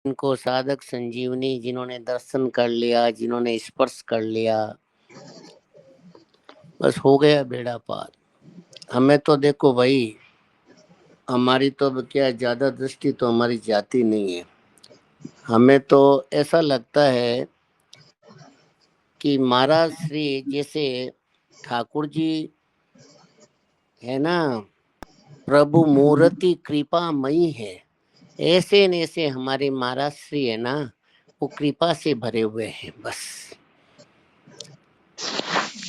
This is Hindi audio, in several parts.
इनको साधक संजीवनी, जिन्होंने दर्शन कर लिया, जिन्होंने स्पर्श कर लिया, बस हो गया बेड़ा पार। हमें तो देखो भाई, हमारी तो क्या ज्यादा दृष्टि तो हमारी जाती नहीं है। हमें तो ऐसा लगता है कि महाराज श्री जैसे ठाकुर जी है ना, प्रभु मूर्ति कृपामयी है, ऐसे न ऐसे हमारे महाराज श्री है ना, वो कृपा से भरे हुए हैं। बस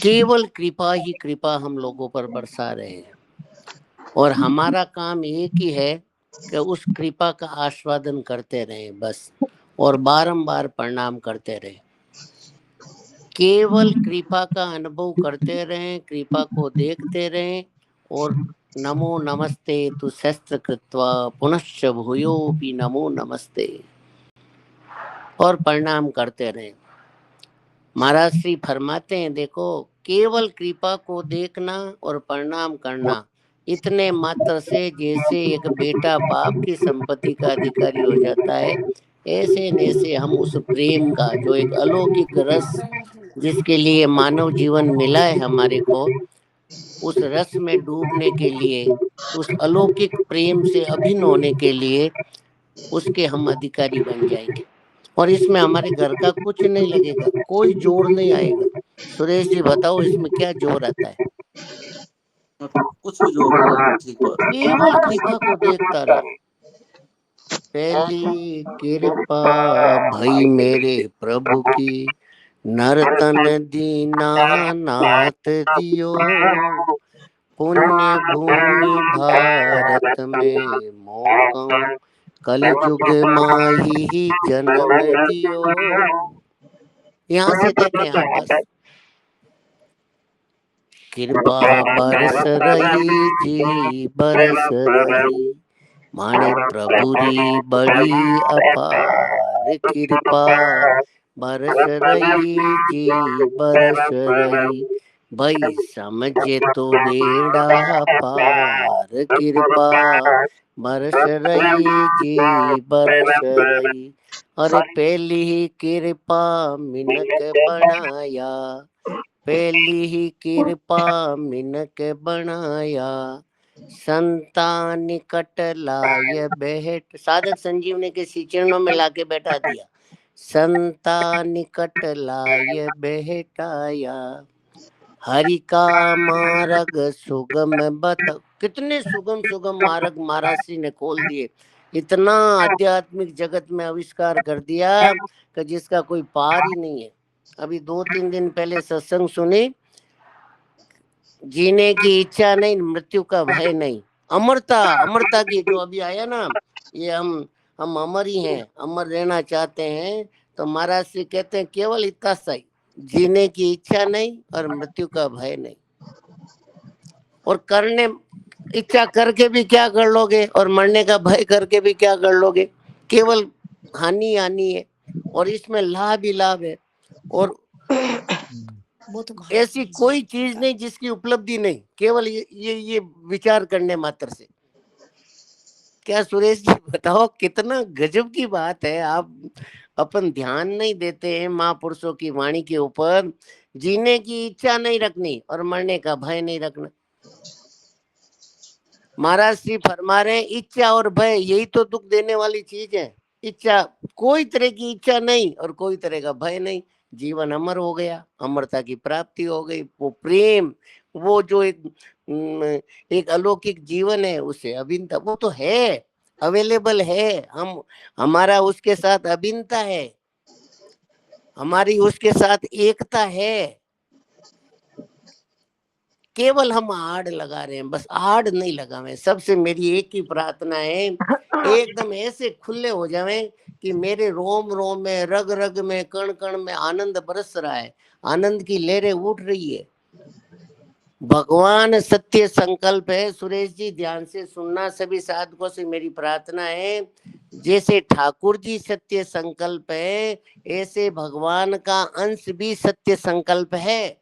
केवल कृपा ही कृपा हम लोगों पर बरसा रहे हैं, और हमारा काम एक ही है कि उस कृपा का आस्वादन करते रहें बस, और बारंबार प्रणाम करते रहें। केवल कृपा का अनुभव करते रहें, कृपा को देखते रहें, और नमो नमस्ते तु शस्त्र कृत्वा पुनश्च भूयोपि नमो नमस्ते, और प्रणाम करते रहें। महाराज श्री फरमाते हैं, देखो केवल कृपा को देखना और प्रणाम करना, इतने मात्र से जैसे एक बेटा बाप की संपत्ति का अधिकारी हो जाता है, ऐसे न ऐसे हम उस प्रेम का, जो एक अलौकिक रस जिसके लिए मानव जीवन मिला है हमारे को, उस रस में डूबने के लिए, उस अलौकिक प्रेम से अभिन्न होने के लिए उसके हम अधिकारी बन जाएंगे। और इसमें हमारे घर का कुछ नहीं लगेगा, कोई जोर नहीं आएगा। सुरेश जी बताओ, इसमें क्या जोर आता है? कुछ भी जोर नहीं है, ठीक बात है। केवल कृपा को देखता रहो। पहली कृपा भई मेरे प्रभु की, नर्तन दीना नाथ जियो, पुण्य भूमि भारत में मोकम, कल युग माही ही जन्म दियो। यहाँ से देखें आप बस, कृपा बरस रही जी बरस रही, माने प्रभु री बड़ी अपार कृपा बरस रही जी बरस रही, भाई समझे तो बेड़ा पार कृपा बरस रही जी बरस रही। अरे पहली ही कृपा मिनक बनाया, पहली ही कृपा मिनक बनाया, संतान निकट लाय बैठ, साधक संजीवनी के श्री चरणों में लाके बैठा दिया। संतान निकट लाय बैठाया, हरि का मार्ग सुगम बत, कितने सुगम सुगम मार्ग महाराज श्री ने खोल दिए। इतना आध्यात्मिक जगत में आविष्कार कर दिया कि जिसका कोई पार ही नहीं है। अभी 2-3 दिन पहले सत्संग सुनी, जीने की इच्छा नहीं, मृत्यु का भय नहीं, अमरता, अमरता की जो अभी आया ना, ये हम अमर ही हैं, अमर रहना चाहते हैं। तो महाराज श्री कहते हैं केवल इतना सही, जीने की इच्छा नहीं और मृत्यु का भय नहीं। और करने इच्छा करके भी क्या कर लोगे, और मरने का भय करके भी क्या कर लोगे? केवल हानि हानि है, और इसमें लाभ ही लाभ है। और ऐसी कोई चीज नहीं जिसकी उपलब्धि नहीं, केवल ये विचार करने मात्र से। क्या सुरेश जी बताओ, कितना गजब की बात है। आप अपन ध्यान नहीं देते हैं महापुरुषों की वाणी के ऊपर। जीने की इच्छा नहीं रखनी और मरने का भय नहीं रखना। महाराज श्री फरमा रहे हैं, इच्छा और भय यही तो दुख देने वाली चीज है। इच्छा, कोई तरह की इच्छा नहीं और कोई तरह का भय नहीं, जीवन अमर हो गया, अमरता की प्राप्ति हो गई। वो प्रेम, वो जो एक अलौकिक जीवन है, उससे अभिन्नता वो तो है, अवेलेबल है। हम, हमारा उसके साथ अभिन्नता है, हमारी उसके साथ एकता है। केवल हम आड़ लगा रहे हैं, बस आड़ नहीं लगा रहे। सबसे मेरी एक ही प्रार्थना है, एकदम ऐसे खुले हो जाएं कि मेरे रोम रोम में, रग रग में, कण कण में आनंद बरस रहा है, आनंद की लहरें उठ रही है। भगवान सत्य संकल्प है। सुरेश जी ध्यान से सुनना, सभी साधकों से मेरी प्रार्थना है, जैसे ठाकुर जी सत्य संकल्प है, ऐसे भगवान का अंश भी सत्य संकल्प है।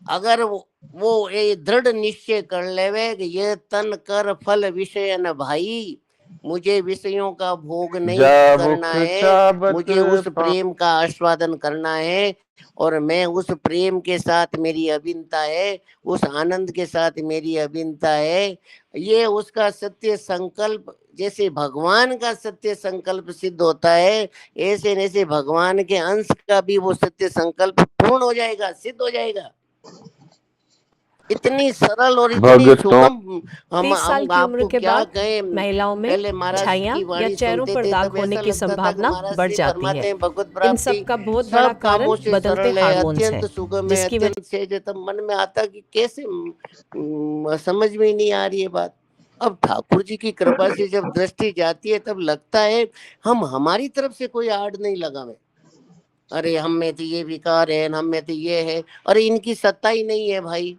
अगर वो ये दृढ़ निश्चय कर लेवे कि ये तन कर फल विषय न भाई, मुझे विषयों का भोग नहीं करना जाबुक है, चाबत मुझे उस प्रेम का आस्वादन करना है, और मैं उस प्रेम के साथ मेरी अभिन्नता है, उस आनंद के साथ मेरी अभिन्नता है। ये उसका सत्य संकल्प, जैसे भगवान का सत्य संकल्प सिद्ध होता है, ऐसे ऐसे भगवान के अंश का भी वो सत्य संकल्प पूर्ण हो जाएगा, सिद्ध हो जाएगा। इतनी सरल और इतनी भगतों सुगम। हम 30 साल हम की उम्र आपको के क्या बाद कहें, महिलाओं में पहले महाराज छाइयां की या वाणी चेहरों सुनते पर थे दाग तब होने ऐसा की लगता था कि संभावना महाराज बढ़ जी जाती फरमाते है। हैं भगवत इन प्राप्ति सब का बहुत बड़ा सब कारण कामों से बदलते सरल है, हार्मोन्स अत्यंत है, सुगम है, जिसकी अत्यंत सहज है। तब मन में आता कि कैसे समझ में नहीं आ रही है बात। अब ठाकुर जी की कृपा से जब दृष्टि जाती है तब लगता है हम हमारी तरफ से कोई आड़ नहीं लगावे। अरे हम में तो ये विकार है, हम में तो ये है, अरे इनकी सत्ता ही नहीं है भाई।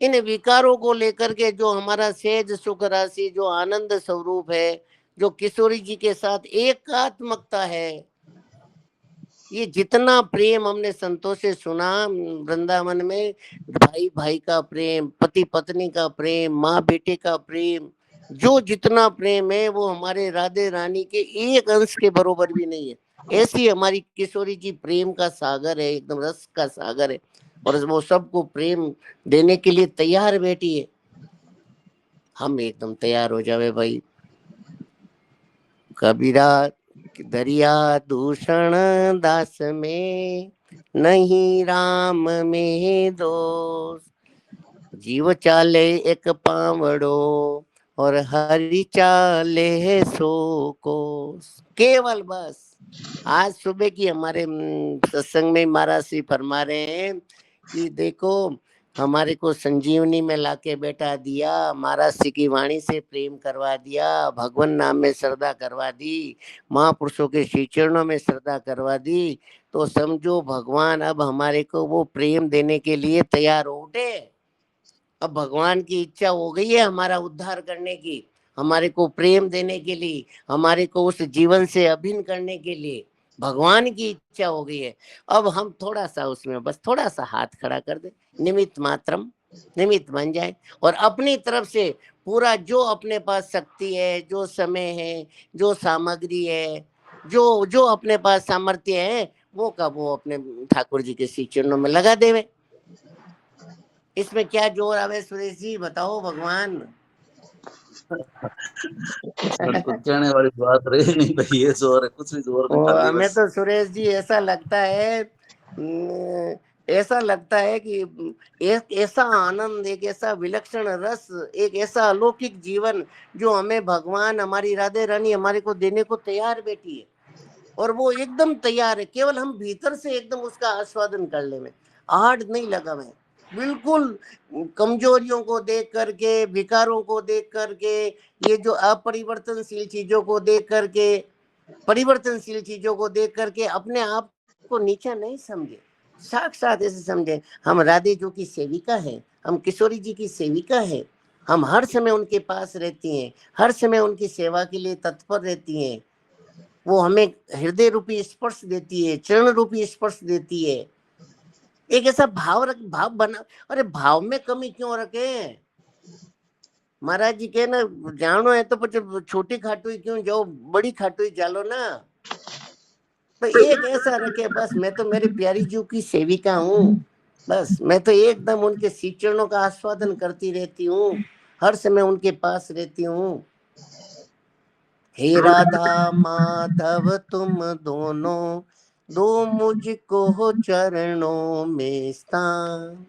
इन विकारों को लेकर के जो हमारा सहज सुख राशि, जो आनंद स्वरूप है, जो किशोरी जी के साथ एकात्मकता है, ये जितना प्रेम हमने संतों से सुना वृंदावन में, भाई भाई का प्रेम, पति पत्नी का प्रेम, माँ बेटे का प्रेम, जो जितना प्रेम है वो हमारे राधे रानी के एक अंश के बरोबर भी नहीं है। ऐसी हमारी किशोरी जी प्रेम का सागर है, एकदम रस का सागर है, और वो सबको प्रेम देने के लिए तैयार बैठी है। हम एकदम तैयार हो जावे भाई। कबीरा दरिया दूषण दास में, नहीं राम में दोष। जीव चाले एक पावड़ो, और हरि चाले सो कोस। केवल बस आज सुबह की हमारे सत्संग में महाराज श्री फरमा रहे हैं कि देखो हमारे को संजीवनी में लाके बैठा दिया, महाराज श्री की वाणी से प्रेम करवा दिया, भगवान नाम में श्रद्धा करवा दी, महापुरुषों के श्री चरणों में श्रद्धा करवा दी, तो समझो भगवान अब हमारे को वो प्रेम देने के लिए तैयार हो उठे। अब भगवान की इच्छा हो गई है हमारा उद्धार करने की, हमारे को प्रेम देने के लिए, हमारे को उस जीवन से अभिन्न करने के लिए भगवान की इच्छा हो गई है। अब हम थोड़ा सा उसमें बस थोड़ा सा हाथ खड़ा कर दे, निमित्त मात्रम, निमित्त बन जाए, और अपनी तरफ से पूरा जो अपने पास शक्ति है, जो समय है, जो सामग्री है, जो जो अपने पास सामर्थ्य है, वो का वो अपने ठाकुर जी के श्री चरणों में लगा देवे। इसमें क्या जोर आवे सुरेश जी, बताओ भगवान। कुछ कहने वाली बात रही नहीं भाई, ये जोर है, कुछ भी जोर नहीं, खाली हमें बस तो सुरेश जी ऐसा लगता है, ऐसा लगता है कि एक ऐसा आनंद, एक ऐसा विलक्षण रस, एक ऐसा अलौकिक जीवन जो हमें भगवान, हमारी राधे रानी हमारे को देने को तैयार बैठी है, और वो एकदम तैयार है। केवल हम भीतर से एकदम उसका आस्वादन कर ले में, आड़ नहीं लगा में, बिल्कुल कमजोरियों को देख करके, विकारों को देख करके, ये जो अपरिवर्तनशील चीजों को देख करके, परिवर्तनशील चीजों को देख करके अपने आप को नीचा नहीं समझे, साक्षात ऐसे समझे हम राधे जो की सेविका है, हम किशोरी जी की सेविका है, हम हर समय उनके पास रहती हैं, हर समय उनकी सेवा के लिए तत्पर रहती हैं। वो हमें हृदय रूपी स्पर्श देती है, चरण रूपी स्पर्श देती है। एक ऐसा भाव बना, अरे भाव में कमी क्यों रखे। महाराज जी के ना, जानो है तो પછી छोटी खाटुई क्यों जाओ, बड़ी खाटुई जालो ना। तो एक ऐसा रखे, बस मैं तो मेरी प्यारी जी की सेविका हूँ, बस मैं तो एकदम उनके श्री चरणों का आस्वादन करती रहती हूँ, हर समय उनके पास रहती हूँ। हे राधा माधव तुम दोनों, दो मुझको हो चरणों में स्थान,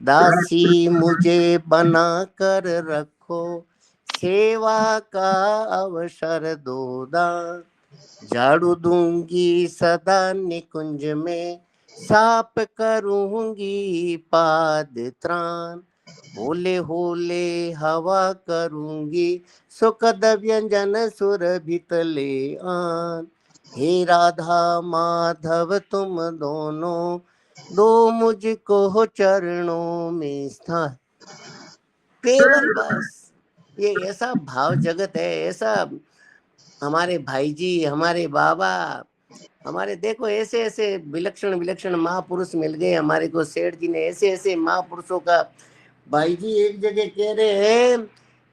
दासी मुझे बना कर रखो, सेवा का अवसर दो दान। झाड़ू दूंगी सदा निकुंज में, साफ करूंगी पाद त्राण, होले होले हवा करूंगी, सुखद व्यंजन सुर भितले आन। हे राधा माधव तुम दोनों, दो मुझको हो चरणों में स्थान। केवल बस ये ऐसा भाव जगत है, ऐसा हमारे भाई जी, हमारे बाबा, हमारे देखो ऐसे ऐसे विलक्षण विलक्षण महापुरुष मिल गए हमारे को। सेठ जी ने ऐसे ऐसे महापुरुषों का, भाई जी एक जगह कह रहे हैं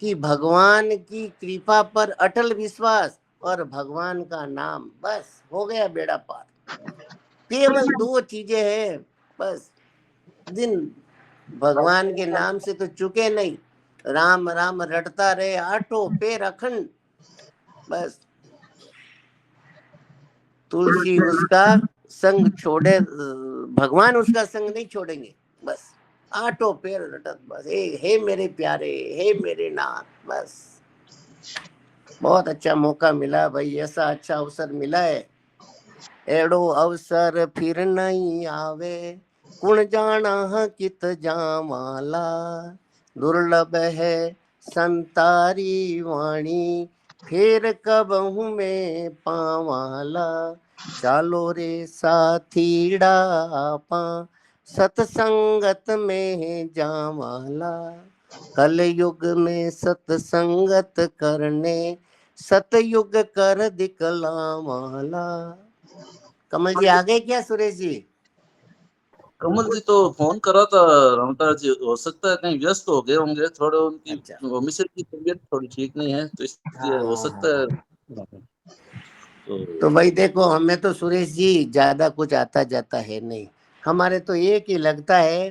कि भगवान की कृपा पर अटल विश्वास और भगवान का नाम, बस हो गया बेड़ा पार। केवल दो चीजें हैं बस। दिन भगवान के नाम से तो चुके नहीं, राम राम रटता रहे, आठों पैर अखंड। बस तुलसी उसका संग छोड़े, भगवान उसका संग नहीं छोड़ेंगे। बस आठों पैर रटत, बस हे मेरे प्यारे, हे मेरे नाथ। बस बहुत अच्छा मौका मिला भाई, ऐसा अच्छा अवसर मिला है। एड़ो अवसर फिर नहीं आवे, कुण जाना कित जावाला। दुर्लभ है संतारी वाणी, फिर कब हूँ मैं पावाला। चालो रे साथीड़ा आपा, सतसंगत में जावाला। कल युग में सतसंगत करने, सतयुग कर दिखलावाला। कमल जी आ गए क्या सुरेश जी? कमल जी तो फोन करा था रमतार जी, हो सकता है कहीं व्यस्त हो गए होंगे, थोड़े उनकी अच्छा, मिसेज की तबीयत थोड़ी ठीक नहीं है, तो इसलिए हाँ हो हाँ सकता है। हाँ। तो तो भाई देखो, हमें तो सुरेश जी ज्यादा कुछ आता जाता है नहीं। हमारे तो एक ही लगता है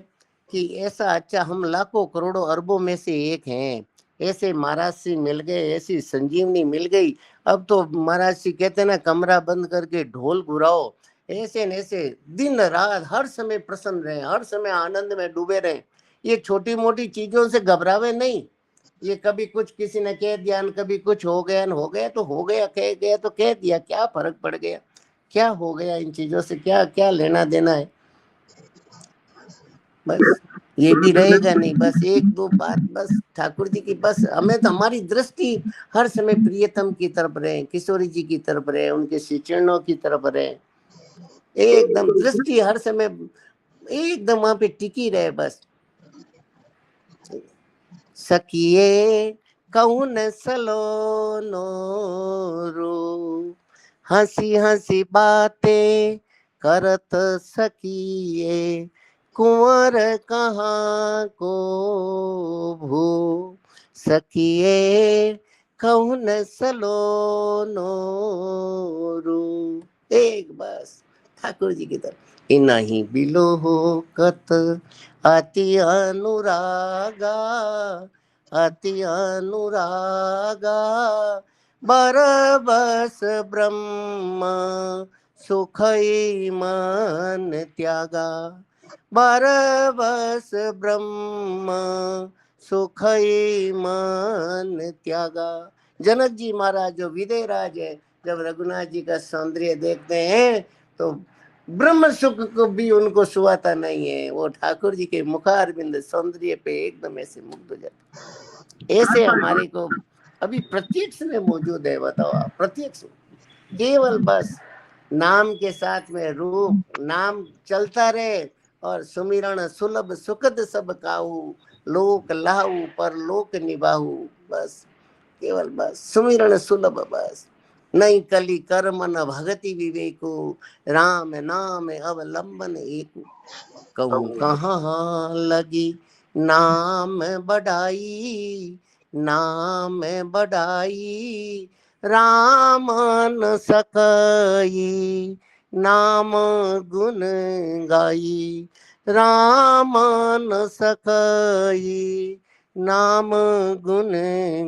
कि ऐसा अच्छा, हम लाखों करोड़ों अरबों में से एक हैं। ऐसे महाराज जी मिल गए, ऐसी संजीवनी मिल गई। अब तो महाराज जी कहते हैं ना, कमरा बंद करके ढोल घुराओ। ऐसे न ऐसे दिन रात हर समय प्रसन्न रहे, हर समय आनंद में डूबे रहे। ये छोटी मोटी चीजों से घबरावे नहीं। ये कभी कुछ किसी ने कह दिया, कभी कुछ हो गया, न हो गया तो हो गया, कह गया तो कह दिया, क्या फर्क पड़ गया, क्या हो गया, इन चीजों से क्या क्या लेना देना है। बस ये भी रहेगा नहीं। बस एक दो बात, बस ठाकुर जी की, बस हमें तो हमारी दृष्टि हर समय प्रियतम की तरफ रहे, किशोरी जी की तरफ रहे, उनके श्री चरणों की तरफ रहे। एकदम दृष्टि हर समय एकदम वहां पे टिकी रहे बस। सखिए कौन सलोनो रो, हंसी हंसी बातें करत सखिए। कुंवर कहाँ को भू, सखिए कौन सलोनो रो। एक बस ठाकुर जी की तरफ। इनाही बिलो हो कत अति अनुरागा, अति अनुरागा। बरबस ब्रह्म सुखई मन त्यागा, बरबस ब्रह्म सुखई मन त्यागा। जनक जी महाराज जो विदय राज है, जब रघुनाथ जी का सौंदर्य देखते हैं तो ब्रह्म सुख को भी उनको सुहाता नहीं है। वो ठाकुर जी के मुखारबिंद सौंदर्य पे एकदम ऐसे मुग्ध हो जाते। ऐसे हमारे को अभी प्रत्यक्ष में मौजूद है। बताओ आप, प्रत्यक्ष केवल बस नाम के साथ में रूप नाम चलता रहे, और सुमिरण सुलभ सुखद सब काहू, लोक लाहू पर लोक निभाहू। बस केवल बस सुमिरण सुलभ, बस नहीं कली कर्म न भगति विवेको, राम नाम अवलंबन एक। कहूँ कहाँ लगी नाम बढ़ाई, नाम बढ़ाई। राम न सकई नाम गुण गाई, राम न सकई नाम गुण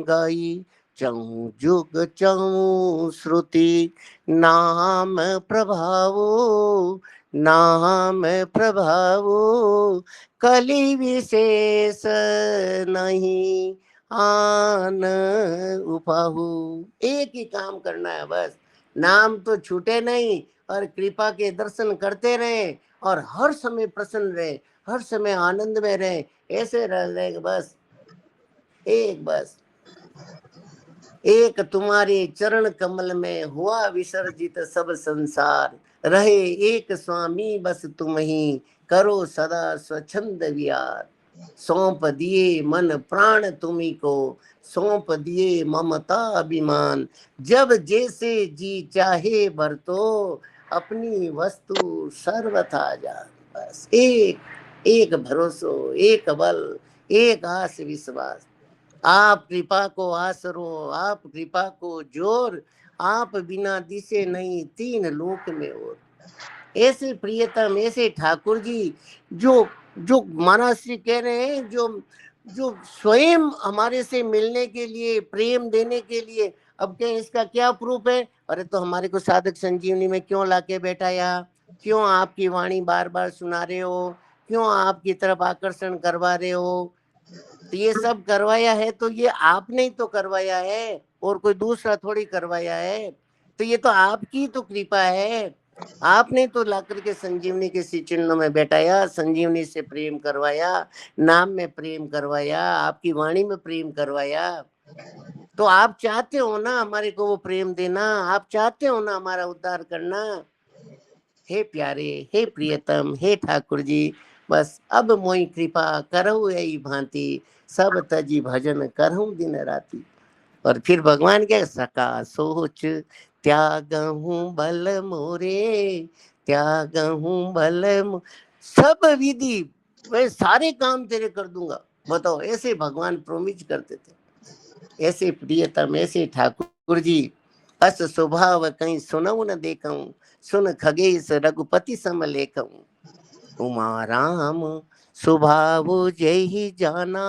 गाई। चहु जुग चहु श्रुति नाम प्रभावो, नाम प्रभावो। कलि विशेष नहीं आन उपाहु। एक ही काम करना है बस, नाम तो छूटे नहीं, और कृपा के दर्शन करते रहे, और हर समय प्रसन्न रहे, हर समय आनंद में रहे। ऐसे रहे बस। एक बस एक तुम्हारे चरण कमल में हुआ विसर्जित सब संसार। रहे एक स्वामी बस तुम ही, करो सदा स्वच्छंद विहार। सौंप दिए मन प्राण तुम्ही को, सौंप दिए ममता अभिमान। जब जैसे जी चाहे बरतो, अपनी वस्तु सर्वथा जान। बस एक एक भरोसो, एक बल, एक आस विश्वास। आप कृपा को आसरो, आप कृपा को जोर, आप बिना दिसे नहीं तीन लोक में और। ऐसे प्रियतम, ऐसे ठाकुर जी, जो जो महाराज श्री कह रहे हैं, जो जो स्वयं हमारे से मिलने के लिए, प्रेम देने के लिए। अब क्या इसका क्या प्रूफ है? अरे तो हमारे को साधक संजीवनी में क्यों लाके बैठाया? क्यों आपकी वाणी बार बार सुना रहे हो? क्यों आपकी तरफ आकर्षण करवा रहे हो? तो ये सब करवाया है तो ये आपने ही तो करवाया है, और कोई दूसरा थोड़ी करवाया है। तो ये तो आपकी तो कृपा है। आपने तो ला करके संजीवनी के श्री चिन्हों में बैठाया, संजीवनी से प्रेम करवाया, नाम में प्रेम करवाया, आपकी वाणी में प्रेम करवाया। तो आप चाहते हो ना हमारे को वो प्रेम देना, आप चाहते हो ना हमारा उद्धार करना। हे प्यारे, हे प्रियतम, हे ठाकुर जी, बस अब मोई कृपा करहु यही भांति, सब तजी भजन करहु दिन राति। और फिर भगवान क्या, सका सोच त्यागहूं बल मोरे, त्यागहूं बल सब विधि, मैं सारे काम तेरे कर दूंगा। बताओ, ऐसे भगवान प्रोमिस करते थे। ऐसे प्रियतम, ऐसे ठाकुर जी, अस स्वभाव कहीं सुनऊ न देखऊं, सुन खगेश रघुपति सम लेखऊं। उमा राम स्वभाव जय ही जाना,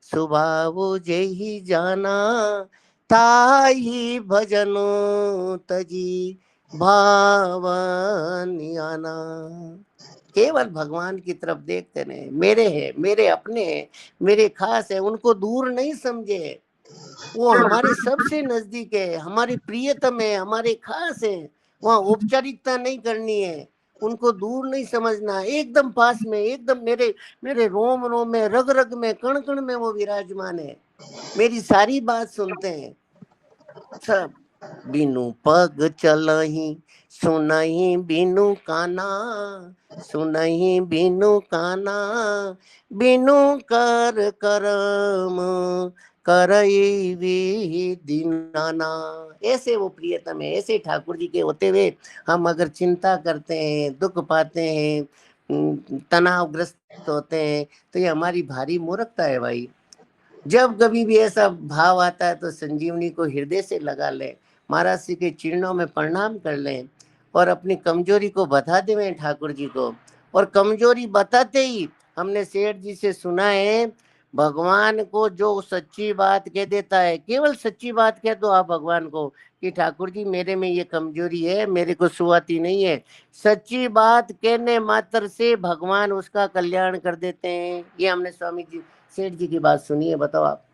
स्वभाव जय ही जाना, ताही भजनो तजी भावन आना। केवल भगवान की तरफ देखते रहे, मेरे हैं, मेरे अपने हैं, मेरे खास है, उनको दूर नहीं समझे। वो हमारे सबसे नजदीक है, हमारे प्रियतम है, हमारे खास है। वहाँ औपचारिकता नहीं करनी है, उनको दूर नहीं समझना, एकदम पास में, एकदम मेरे मेरे रोम रोम में, रग रग में, कण कण में वो विराजमान है। मेरी सारी बात सुनते हैं सब। बिनु पग चलही, सुनही बिनु काना, सुनही बिनु काना, बिनु कर करम करई विधि नाना। ऐसे वो प्रियतम है, ऐसे ठाकुर जी के होते हुए हम अगर चिंता करते हैं, दुख पाते हैं, तनावग्रस्त होते हैं, तो ये हमारी भारी मूर्खता है भाई। जब कभी भी ऐसा भाव आता है तो संजीवनी को हृदय से लगा लें, महाराज जी के चरणों में प्रणाम कर लें, और अपनी कमजोरी को बता दें ठाकुर जी को। और कमजोरी बताते ही, हमने सेठ जी से सुना है, भगवान को जो सच्ची बात कह देता है, केवल सच्ची बात कह दो आप भगवान को कि ठाकुर जी मेरे में ये कमजोरी है, मेरे को सुआती नहीं है, सच्ची बात कहने मात्र से भगवान उसका कल्याण कर देते हैं। ये हमने स्वामी जी, सेठ जी की बात सुनिए। बताओ आप,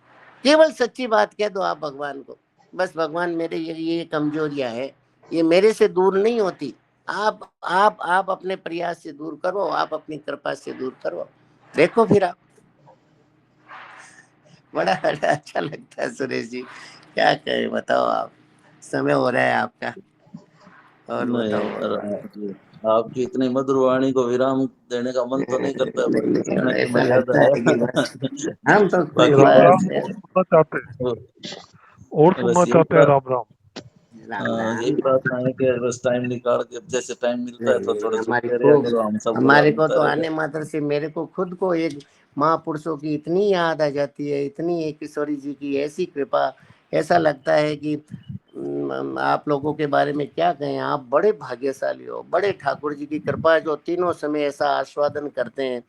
केवल सच्ची बात कह दो आप भगवान को, बस भगवान मेरे ये कमजोरियां है, ये मेरे से दूर नहीं होती। आप अपने प्रयास से दूर करो, आप अपनी कृपा से दूर करो, देखो फिर आप। बड़ा बड़ा अच्छा लगता है सुरेश जी, क्या कहे बताओ आप। समय हो रहा है आपका, और नहीं बताओ। यार, आपकी इतनी मधुर वाणी को विराम देने का मन तो नहीं करता है, पर कुछ कहने की ऐसा मर्यादा लगता है। है कि बस हम तो कोई बाकी राम बस, राम, बस और सुनना चाहते हैं, और बस सुनना यही चाहते हैं। राम राम। राम यही राम। प्रार्थना है कि बस टाइम निकाल के, जैसे टाइम मिलता है नहीं तो नहीं, थोड़े हमारी जुड़ते रहा खूब, करो, हम सबको लाभ हमारे को मिलता तो रहेगा। आने मात्र से मेरे को खुद को एक महापुरुषों की इतनी याद आ जाती है, इतनी एक किशोरी जी की ऐसी कृपा। ऐसा लगता है कि आप लोगों के बारे में क्या कहें, आप बड़े भाग्यशाली हो, बड़े ठाकुर जी की कृपा है, जो तीनों समय ऐसा आस्वादन करते हैं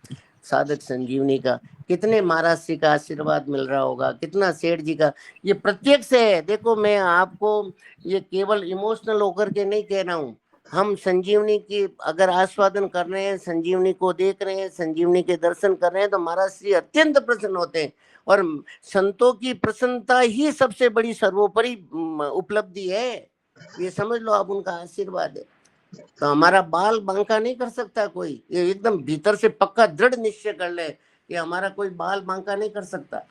साधक संजीवनी का। कितने महाराज जी का आशीर्वाद मिल रहा होगा, कितना सेठ जी का। ये प्रत्यक्ष है, देखो मैं आपको ये केवल इमोशनल होकर के नहीं कह रहा हूँ। हम संजीवनी की अगर आस्वादन कर रहे हैं, संजीवनी को देख रहे हैं, संजीवनी के दर्शन कर रहे हैं, तो महाराज श्री अत्यंत प्रसन्न होते हैं। और संतों की प्रसन्नता ही सबसे बड़ी सर्वोपरि उपलब्धि है। ये समझ लो आप, उनका आशीर्वाद है। तो हमारा बाल बांका नहीं कर सकता कोई, ये एकदम भीतर से पक्का दृढ़ निश्चय कर ले कि हमारा कोई बाल बांका नहीं कर सकता।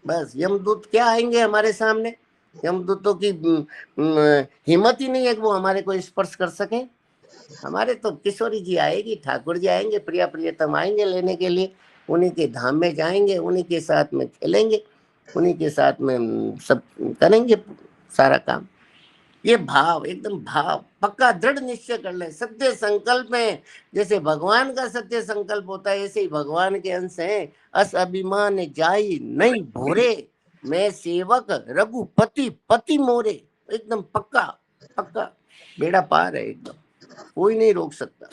बस यमदूत क्या आएंगे हमारे सामने, यमदूतों की हिम्मत ही नहीं है कि वो हमारे को स्पर्श कर सके। हमारे तो किशोरी जी आएगी, ठाकुर जी आएंगे, प्रिया प्रियतम आएंगे लेने के लिए, उन्हीं के धाम में जाएंगे, उन्हीं के साथ में खेलेंगे, उन्हीं के साथ में सब करेंगे सारा काम। ये भाव, एकदम भाव पक्का दृढ़ निश्चय कर ले, सत्य संकल्प में। जैसे भगवान का सत्य संकल्प होता है, ऐसे ही भगवान के अंश हैं। अस अभिमान जाई नहीं भोरे, मैं सेवक रघुपति पति मोरे, एकदम पक्का पक्का बेड़ा पार है एकदम, कोई नहीं रोक सकता।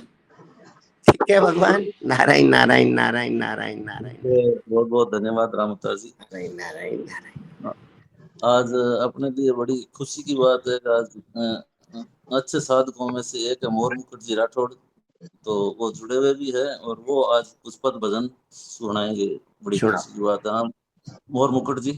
ठीक है भगवान, नारायण नारायण नारायण नारायण नारायण बहुत बहुत धन्यवाद राम अवतार जी। नारायण नारायण नारायण। आज अपने लिए बड़ी खुशी की बात है कि आज अच्छे साधकों में से एक है मोर मुकुट राठौड़, तो वो जुड़े हुए भी है और वो आज पुष्पद भजन सुनाएंगे। बड़ी खुशी की बात है। मोर मुकुट जी